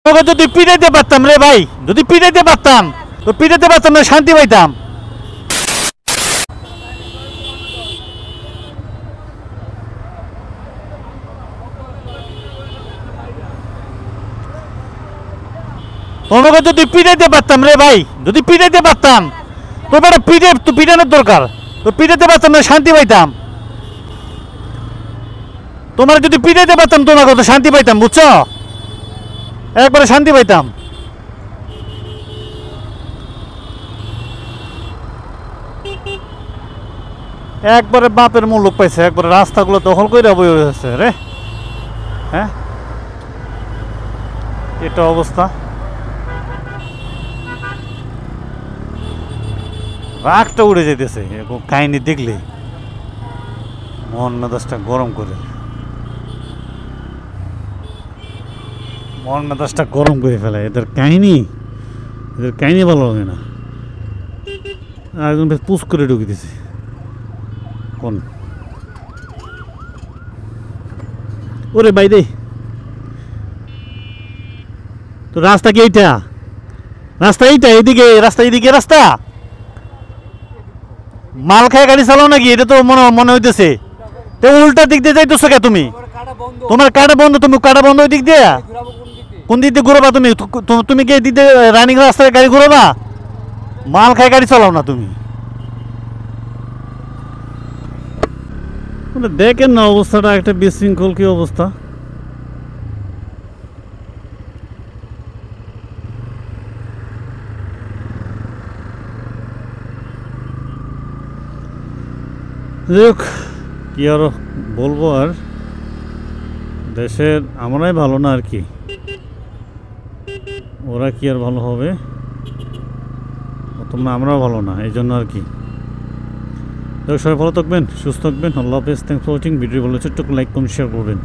তোকে যদি পিটাইতে পারতাম রে ভাই, যদি পিটাইতে পারতাম তো পিটাইতে পারতাম না, শান্তি পাইতাম। তোমাকে যদি পিটাইতে পারতাম রে ভাই, যদি পিটাইতে পারতাম তো বেটা পিটে তো পিটানোর দরকার, তো পিটাইতে পারতাম না, শান্তি পাইতাম। তোমার যদি পিটাইতে পারতাম তোমাকে তো শান্তি পাইতাম, বুঝছো? একবারে শান্তি পাইতাম। একবারে বাপের মুলুক পাইছে, একবারে রাস্তাগুলো দখল করে বই হয়েছে রে। হ্যাঁ, এটা অবস্থা। রাগটা উড়ে যেতেছে কাহিনী দেখলে, মন মেজাজটা গরম করে, মন মেজাজটা গরম করে ফেলে। এদের কাহিনী ভালো লাগে না। একদম বেশ পুশ করে ঢুকে দিছে। কোন ওরে বাইরে, তো রাস্তা কি এইটা? রাস্তা এইটা, এইদিকে রাস্তা, এইদিকে রাস্তা। মাল খায় গাড়ি চালাও নাকি? এটা তো মনে হইতেছে। তো উল্টা দিক দিয়ে যাইতেছো কে তুমি? তোমার কাটা বন্ধ, তুমি কাটা বন্ধ ওই দিক দিয়ে। কোন দিক দিয়ে ঘুরবা তুমি? তুমি কি দিক দিয়ে রানিং রাস্তায় গাড়ি ঘুরবা? মাল খায় গাড়ি চালাও না তুমি। দেখেন না অবস্থাটা, একটা বিশৃঙ্খল কি অবস্থা। যাক, কি আর বলবো, আর দেশের আমরাই ভালো না আর কি, ওরা কি আর ভালো হবে? তোমরা আমরাও ভালো না, এই জন্য আর কি। সবাই ভালো থাকবেন, সুস্থ থাকবেন। আল্লাহ হাফেজ। Thanks for watching. ভিডিও ভালো ছোট্ট লাইক কমেন্ট শেয়ার করবেন।